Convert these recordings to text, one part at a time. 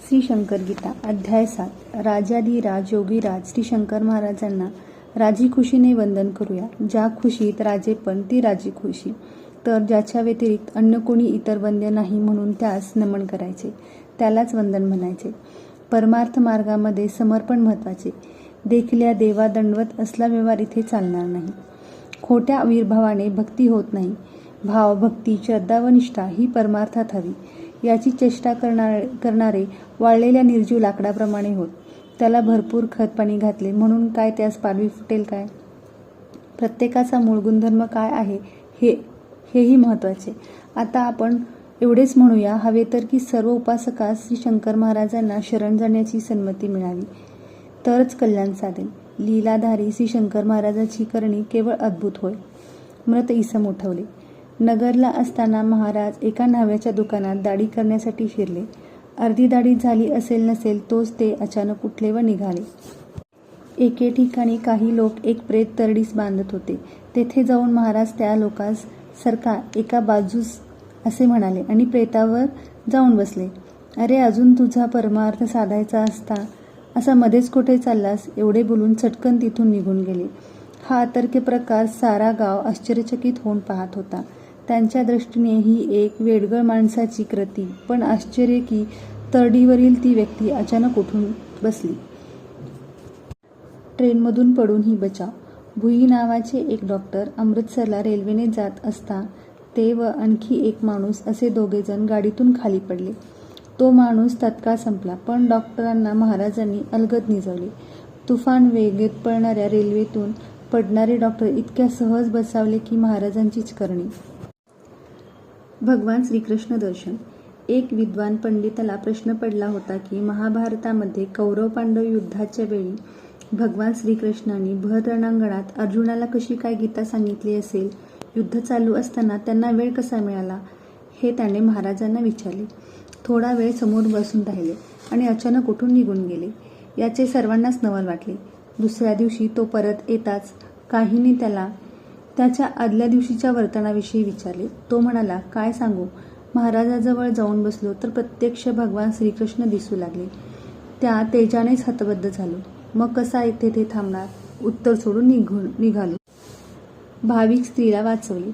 श्री शंकर गीता अध्याय 7 राजाधिराज योगीराज श्री शंकर महाराजांना राजी खुशीने वंदन करूया. ज्या खुशीत राजेपण ती राजी खुशी, तर ज्याच्या व्यतिरिक्त अन्य कोणी इतर वंद्य नाही म्हणून त्यास नमन करायचे, त्यालाच वंदन म्हणायचे. परमार्थ मार्गामध्ये समर्पण महत्वाचे. देखल्या देवा दंडवत असला व्यवहार इथे चालणार नाही. खोट्या आविर्भावाने भक्ती होत नाही. भाव, भक्ती, श्रद्धा व निष्ठा ही परमार्थात हवी. याची चेष्टा करणारे वाळलेल्या निर्जीव लाकडाप्रमाणे होत. त्याला भरपूर खत पाणी घातले म्हणून काय त्यास पालवी फुटेल काय? प्रत्येकाचा मूळ गुणधर्म काय आहे हेही महत्वाचे. आता आपण एवढेच म्हणूया हवे तर की सर्व उपासकास श्री शंकर महाराजांना शरण जाण्याची संमती मिळावी, तरच कल्याण साधेल. लीलाधारी श्री शंकर महाराजाची करणी केवळ अद्भुत होय. मृत इसम उठवले. नगरला असताना महाराज एका न्हाव्याच्या दुकानात दाढी करण्यासाठी शिरले. अर्धी दाढी झाली असेल नसेल तोच ते अचानक उठले व निघाले. एके ठिकाणी काही लोक एक प्रेत तरडीस बांधत होते. तेथे जाऊन महाराज त्या लोकास सरका एका बाजूस असे म्हणाले आणि प्रेतावर जाऊन बसले. अरे, अजून तुझा परमार्थ साधायचा असता असा मध्येच कोठे चाललास? एवढे बोलून चटकन तिथून निघून गेले. हा अतर्क्य प्रकार सारा गाव आश्चर्यचकित होऊन पाहत होता. त्यांच्या दृष्टीने ही एक वेडगळ माणसाची कृती, पण आश्चर्य की तरडीवरील ती व्यक्ती अचानक उठून बसली. ट्रेनमधून पडूनही बचाव. भुई नावाचे एक डॉक्टर अमृतसरला रेल्वेने जात असता ते व आणखी एक माणूस असे दोघेजण गाडीतून खाली पडले. तो माणूस तत्काळ संपला, पण डॉक्टरांना महाराजांनी अलगद निजवले. तुफान वेगेत पळणाऱ्या रेल्वेतून पडणारे डॉक्टर इतक्या सहज बचावले की महाराजांचीच करणी. भगवान श्रीकृष्ण दर्शन. एक विद्वान पंडिताला प्रश्न पडला होता की महाभारतामध्ये कौरव पांडव युद्धाच्या वेळी भगवान श्रीकृष्णांनी भर रणांगणात अर्जुनाला कशी काय गीता सांगितली असेल? युद्ध चालू असताना त्यांना वेळ कसा मिळाला? हे त्याने महाराजांना विचारले. थोडा वेळ समोर बसून राहिले आणि अचानक उठून निघून गेले. याचे सर्वांनाच नवल वाटले. दुसऱ्या दिवशी तो परत येताच काहींनी त्याला त्याच्या आदल्या दिवशीच्या वर्तनाविषयी विचारले. तो म्हणाला, काय सांगू, महाराजाजवळ जाऊन बसलो तर प्रत्यक्ष भगवान श्रीकृष्ण दिसू लागले. त्या तेजानेच हतबद्ध झालो. मग कसा तेथे थांबणार? उत्तर सोडून निघालो. भाविक स्त्रीला वाचवले.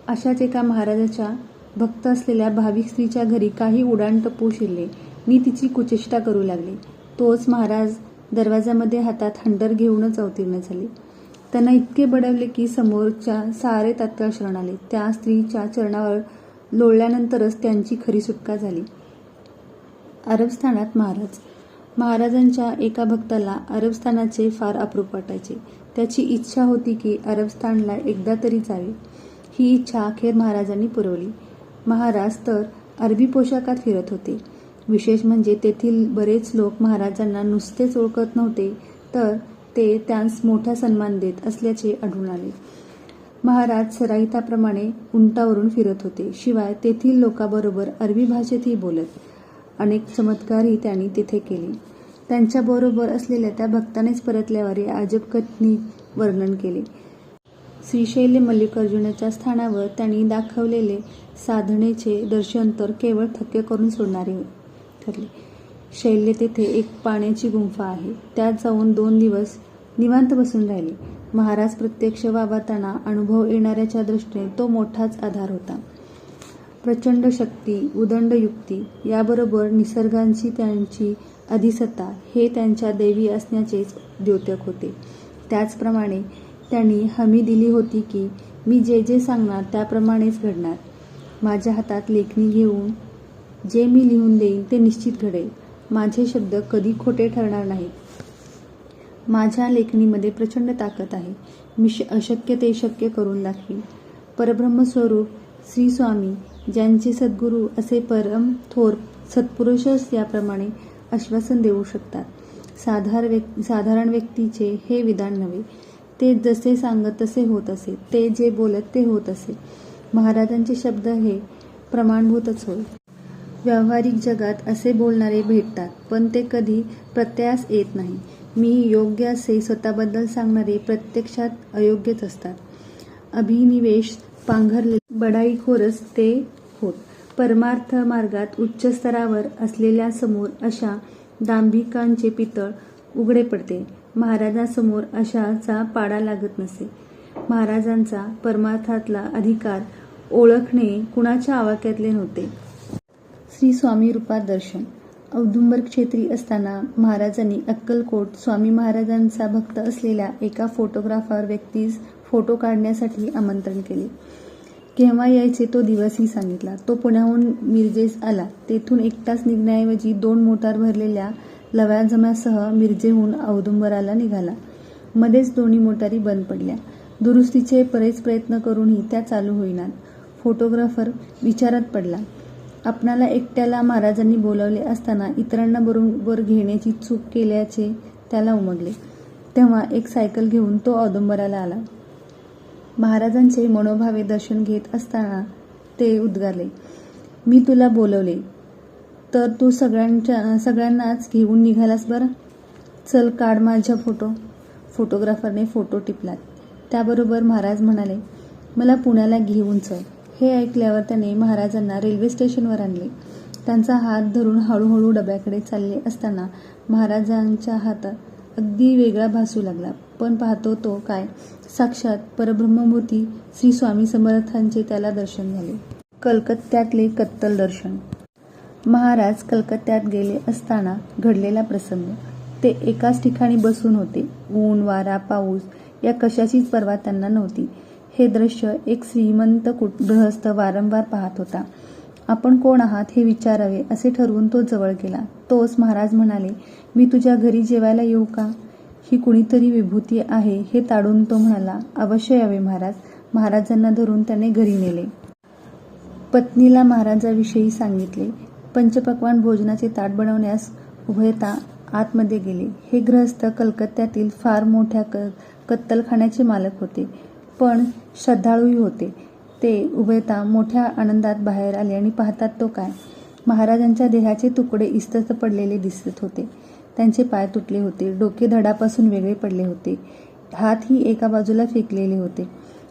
अशाच एका महाराजाच्या भक्त असलेल्या भाविक स्त्रीच्या घरी काही उडाणटप्पू शिरले नि तिची कुचेष्टा करू लागले. तोच महाराज दरवाजामध्ये हातात हंटर घेऊनच अवतीर्ण झाले. त्यांना इतके बडवले की समोरच्या सारे तात्काळ शरण आले. त्या स्त्रीच्या चरणावर लोळल्यानंतरच त्यांची खरी सुटका झाली. अरबस्थानात महाराजांच्या एका भक्ताला अरबस्थानाचे फार अप्रूप वाटायचे. त्याची इच्छा होती की अरबस्थानला एकदा तरी जावे. ही इच्छा अखेर महाराजांनी पुरवली. महाराज तर अरबी पोशाखात फिरत होते. विशेष म्हणजे तेथील बरेच लोक महाराजांना नुसतेच ओळखत नव्हते, तर ते त्यांस मोठा सन्मान देत असल्याचे आढळून आले. महाराज सराईताप्रमाणे उंटावरून फिरत होते. शिवाय तेथील लोकांबरोबर अरबी भाषेतही बोलत. अनेक चमत्कारही त्यांनी तिथे केले. त्यांच्याबरोबर असलेल्या त्या भक्तानेच परतल्यावर या अजबकथनी वर्णन केले. श्रीशैल्य मल्लिकार्जुनाच्या स्थानावर त्यांनी दाखवलेले साधनेचे दर्शन तर केवळ थक्क करून सोडणारे ठरले. शैल्य तेथे एक पाण्याची गुंफा आहे. त्यात जाऊन 2 दिवस निवांत बसून राहिले. महाराज प्रत्यक्ष वावरताना अनुभव येणाऱ्याच्या दृष्टीने तो मोठाच आधार होता. प्रचंड शक्ती, उदंड युक्ती याबरोबर निसर्गाची त्यांची अधिसत्ता हे त्यांच्या दैवी असण्याचेच द्योतक होते. त्याचप्रमाणे त्यांनी हमी दिली होती की मी जे जे सांगणार त्याप्रमाणेच घडणार. माझ्या हातात लेखणी घेऊन जे मी लिहून देईन ते निश्चित घडेल. माझे शब्द कधी खोटे ठरणार नाहीत. माझ्या लेखणीमध्ये प्रचंड ताकद आहे. मी अशक्य ते शक्य करून दाखवीन. परब्रह्मस्वरूप श्री स्वामी ज्यांचे सद्गुरू असे परम थोर सत्पुरुषच याप्रमाणे आश्वासन देऊ शकतात. साधारण व्यक्तीचे हे विधान नव्हे. ते जसे सांगत तसे होत असे. ते जे बोलत ते होत असे. महाराजांचे शब्द हे प्रमाणभूतच होय. व्यावहारिक जगात असे बोलणारे भेटतात, पण ते कधी प्रत्ययास येत नाही. मी योग्य असे स्वतःबद्दल सांगणारे प्रत्यक्षात अयोग्यच असतात. अभिनिवेश पांघरले बडाईखोरच ते होत. परमार्थ मार्गात उच्च स्तरावर असलेल्या समोर अशा दांभिकांचे पितळ उघडे पडते. महाराजांसमोर अशाचा पाडा लागत नसे. महाराजांचा परमार्थातला अधिकार ओळखणे कुणाच्या आवाक्यातले नव्हते. श्री स्वामी रूपात दर्शन. औदुंबर क्षेत्री असताना महाराजांनी अक्कलकोट स्वामी महाराजांचा भक्त असलेल्या एका फोटोग्राफर व्यक्तीस फोटो काढण्यासाठी आमंत्रण केले. केव्हा यायचे तो दिवसही सांगितला. तो पुण्याहून मिरजेस आला. तेथून एकटाच निघण्याऐवजी 2 मोटार भरलेल्या लवाजम्यासह मिरजेहून औदुंबराला निघाला. मध्येच दोन्ही मोटारी बंद पडल्या. दुरुस्तीचे बरेच प्रयत्न करूनही त्या चालू होईनात. फोटोग्राफर विचारात पडला. आपणाला एकट्याला महाराजांनी बोलावले असताना इतरांना बरोबर घेण्याची चूक केल्याचे त्याला उमगले. तेव्हा एक सायकल घेऊन तो औदुंबराला आला. महाराजांचे मनोभावे दर्शन घेत असताना ते उद्गारले, "मी तुला बोलवले तर तू सगळ्यांनाच घेऊन निघालास बरं. चल काढ माझ्या फोटो." फोटोग्राफरने फोटो टिपला. त्याबरोबर महाराज म्हणाले, "मला पुण्याला घेऊन चल." हे ऐकल्यावर त्याने महाराजांना रेल्वे स्टेशनवर आणले. त्यांचा हात धरून हळूहळू डब्याकडे चालले असताना महाराजांच्या हातात अगदी वेगळा भासू लागला. पण पाहतो तो काय, साक्षात परब्रह्ममूर्ती श्री स्वामी समर्थांचे त्याला दर्शन झाले. कलकत्त्यातले कत्तल दर्शन. महाराज कलकत्त्यात गेले असताना घडलेला प्रसंग. ते एकाच ठिकाणी बसून होते. ऊन, वारा, पाऊस या कशाचीच पर्वा त्यांना नव्हती. हे दृश्य एक श्रीमंत गृहस्थ वारंवार पाहत होता. आपण कोण आहात हे विचारावे असे ठरवून तो जवळ गेला. तोच महाराज म्हणाले, "मी तुझ्या घरी जेवायला येऊ का?" ही कुणीतरी विभूती आहे हे ताडून तो म्हणाला, "अवश्य यावे महाराज." महाराजांना धरून त्याने घरी नेले. पत्नीला महाराजांविषयी सांगितले. पंचपक्वान्न भोजनाचे ताट बनवण्यास उभयता आतमध्ये गेले. हे गृहस्थ कलकत्त्यातील फार मोठ्या कत्तलखान्याचे मालक होते, पण श्रद्धाळूही होते. ते उभयता मोठ्या आनंदात बाहेर आले आणि पाहतात तो काय, महाराजांच्या देहाचे तुकडे इस्तस्त पडलेले दिसत होते. त्यांचे पाय तुटले होते, डोके धडापासून वेगळे पडले होते, हातही एका बाजूला फेकलेले होते,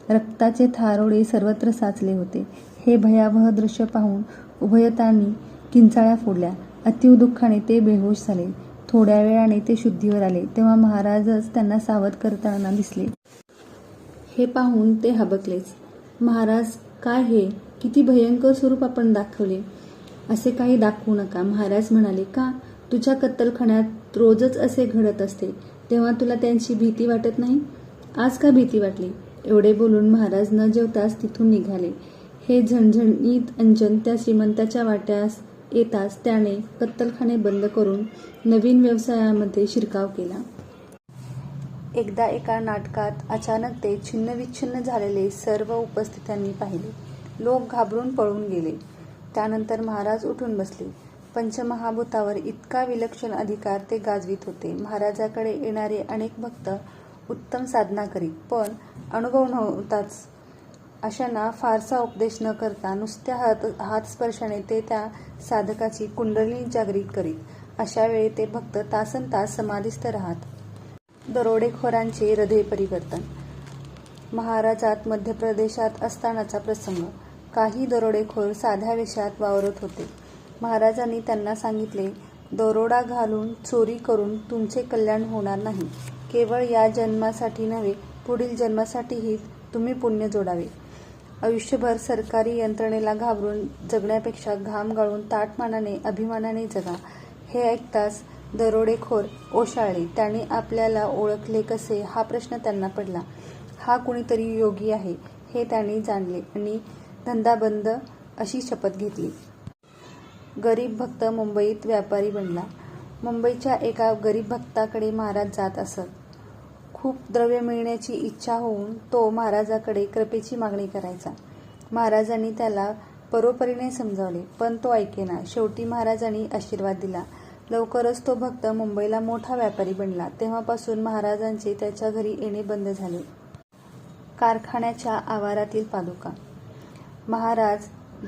रक्ताचे थारोडे सर्वत्र साचले होते. हे भयावह दृश्य पाहून उभयतांनी किंचाळ्या फोडल्या. अतीव दुःखाने ते बेहोश झाले. थोड्या वेळाने ते शुद्धीवर आले तेव्हा महाराजच त्यांना सावध करताना दिसले. हे पाहून ते हबकलेच. "महाराज, काय हे? किती भयंकर स्वरूप आपण दाखवले. असे काही दाखवू नका." महाराज म्हणाले, "का? तुझ्या कत्तलखान्यात रोजच असे घडत असते, तेव्हा तुला त्यांची भीती वाटत नाही? आज का भीती वाटली?" एवढे बोलून महाराज न जेवताच तिथून निघाले. हे झणझणीत अंजन त्या श्रीमंताच्या वाट्यास येताच त्याने कत्तलखाने बंद करून नवीन व्यवसायामध्ये शिरकाव केला. एकदा एका नाटकात अचानक ते छिन्नविच्छिन्न झालेले सर्व उपस्थितांनी पाहिले. लोक घाबरून पळून गेले. त्यानंतर महाराज उठून बसले. पंचमहाभूतावर इतका विलक्षण अधिकार ते गाजवीत होते. महाराजाकडे येणारे अनेक भक्त उत्तम साधना करीत, पण अनुभव नव्हताच अशांना फारसा उपदेश न करता नुसत्या हातस्पर्शाने ते त्या साधकाची कुंडलिनी जागृत करीत. अशा वेळी ते भक्त तासनतास समाधीस्थ राहत. दरोडेखोरांचे हृदय परिवर्तन. महाराजात मध्य प्रदेशात असतानाचा प्रसंग. काही दरोडेखोर साध्या वेशात वावरत होते. महाराजांनी त्यांना सांगितले, "दरोडा घालून चोरी करून तुमचे कल्याण होणार नाही. केवळ या जन्मासाठी नव्हे, पुढील जन्मासाठीही तुम्ही पुण्य जोडावे. आयुष्यभर सरकारी यंत्रणेला घाबरून जगण्यापेक्षा घाम गाळून ताठमानाने अभिमानाने जगा." हे ऐकताच दरोडेखोर ओशाळले. त्यांनी आपल्याला ओळखले कसे हा प्रश्न त्यांना पडला. हा कुणीतरी योगी आहे हे त्यांनी जाणले आणि धंदा बंद अशी शपथ घेतली. गरीब भक्त मुंबईत व्यापारी बनला. मुंबईच्या एका गरीब भक्ताकडे महाराज जात असत. खूप द्रव्य मिळण्याची इच्छा होऊन तो महाराजाकडे कृपेची मागणी करायचा. महाराजांनी त्याला परोपरीने समजावले, पण तो ऐकेना. शेवटी महाराजांनी आशीर्वाद दिला. लवकरच तो भक्त मुंबईला मोठा व्यापारी बनला. तेव्हापासून महाराजांचे त्याच्या घरी येणे बंद झाले. कारखान्याच्या आवारातील पादुका. महाराज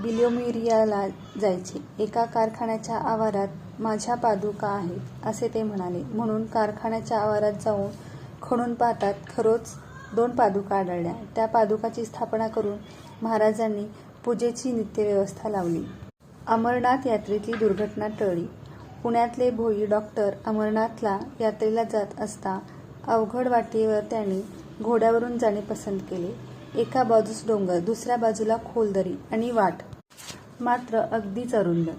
बिलोमिरियाला जायचे. एका कारखान्याच्या आवारात माझ्या पादुका आहेत असे ते म्हणाले. म्हणून कारखान्याच्या आवारात जाऊन खणून पाहतात खरोच 2 पादुका आढळल्या. त्या पादुकाची स्थापना करून महाराजांनी पूजेची नित्यव्यवस्था लावली. अमरनाथ यात्रेतली दुर्घटना टळली. पुण्यातले भोई डॉक्टर अमरनाथला यात्रेला जात असता अवघड वाटेवर त्यांनी घोड्यावरून जाणे पसंत केले. एका बाजूस डोंगर, दुसऱ्या बाजूला खोल दरी आणि वाट मात्र अगदीच अरुंद.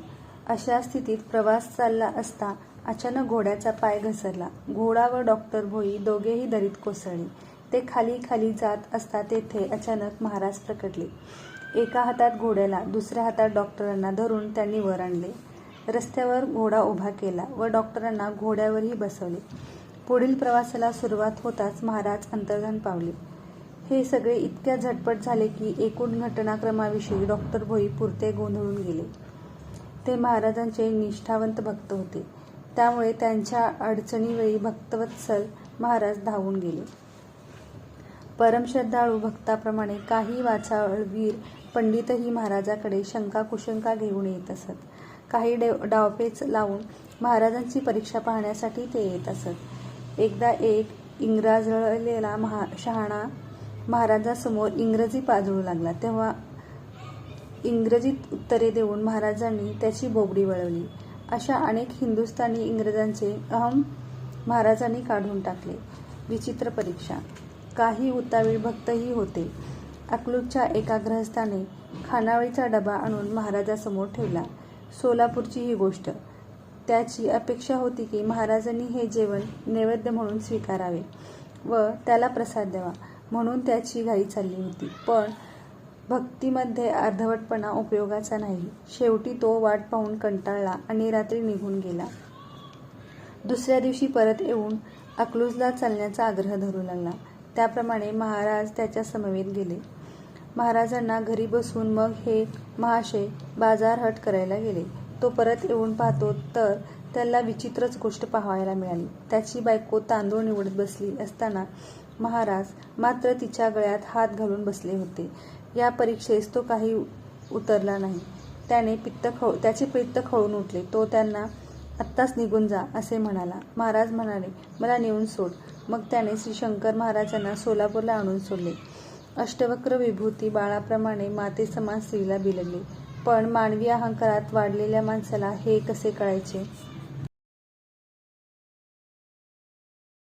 अशा स्थितीत प्रवास चालला असता अचानक घोड्याचा पाय घसरला. घोडा व डॉक्टर भोई दोघेही दरीत कोसळले. ते खाली खाली जात असता तेथे अचानक महाराज प्रकटले. एका हातात घोड्याला, दुसऱ्या हातात डॉक्टरांना धरून त्यांनी वर आणले. रस्त्यावर घोडा उभा केला व डॉक्टरांना घोड्यावरही बसवले. पुढील प्रवासाला सुरुवात होताच महाराज अंतर्धान पावले. हे सगळे इतक्या झटपट झाले की एकूण घटनाक्रमाविषयी डॉक्टर भोई पुरते गोंधळून गेले. ते महाराजांचे निष्ठावंत भक्त होते, त्यामुळे त्यांच्या अडचणीवेळी भक्तवत्सल महाराज धावून गेले. परमश्रद्धाळू भक्ताप्रमाणे काही वाचाळवीर पंडितही महाराजाकडे शंका-कुशंका घेऊन येत असत. काही डावपेच लावून महाराजांची परीक्षा पाहण्यासाठी ते येत असत. एकदा एक इंग्रजळलेला शहाणा महाराजांसमोर इंग्रजी पाजळू लागला, तेव्हा इंग्रजीत उत्तरे देऊन महाराजांनी त्याची बोबडी वळवली. अशा अनेक हिंदुस्थानी इंग्रजांचे अहम महाराजांनी काढून टाकले. विचित्र परीक्षा. काही उतावीळ भक्तही होते. अकलूजच्या एका गृहस्थाने खानावळीचा डबा आणून महाराजांसमोर ठेवला. सोलापूरची ही गोष्ट. त्याची अपेक्षा होती की महाराजांनी हे जेवण नैवेद्य म्हणून स्वीकारावे व त्याला प्रसाद द्यावा, म्हणून त्याची घाई चालली होती. पण भक्तीमध्ये अर्धवटपणा उपयोगाचा नाही. शेवटी तो वाट पाहून कंटाळला आणि रात्री निघून गेला. दुसऱ्या दिवशी परत येऊन अकलूजला चालण्याचा आग्रह धरू लागला. त्याप्रमाणे महाराज त्याच्या समवेत गेले. महाराजांना घरी बसून मग हे महाशय बाजारहट करायला गेले. तो परत येऊन पाहतो तर त्याला विचित्रच गोष्ट पाहायला मिळाली. त्याची बायको तांदूळ निवडत बसली असताना महाराज मात्र तिच्या गळ्यात हात घालून बसले होते. या परीक्षेस तो काही उतरला नाही. त्याचे पित्त खवळून उठले. तो त्यांना आत्ताच निघून जा असे म्हणाला. महाराज म्हणाले, मला नेऊन सोड. मग त्याने श्री शंकर महाराजांना सोलापूरला आणून सोडले. अष्टवक्र विभूती बाळाप्रमाणे मातेसमान स्त्रीला बिलगले. पण मानवी अहंकारात वाढलेल्या माणसाला हे कसे कळायचे?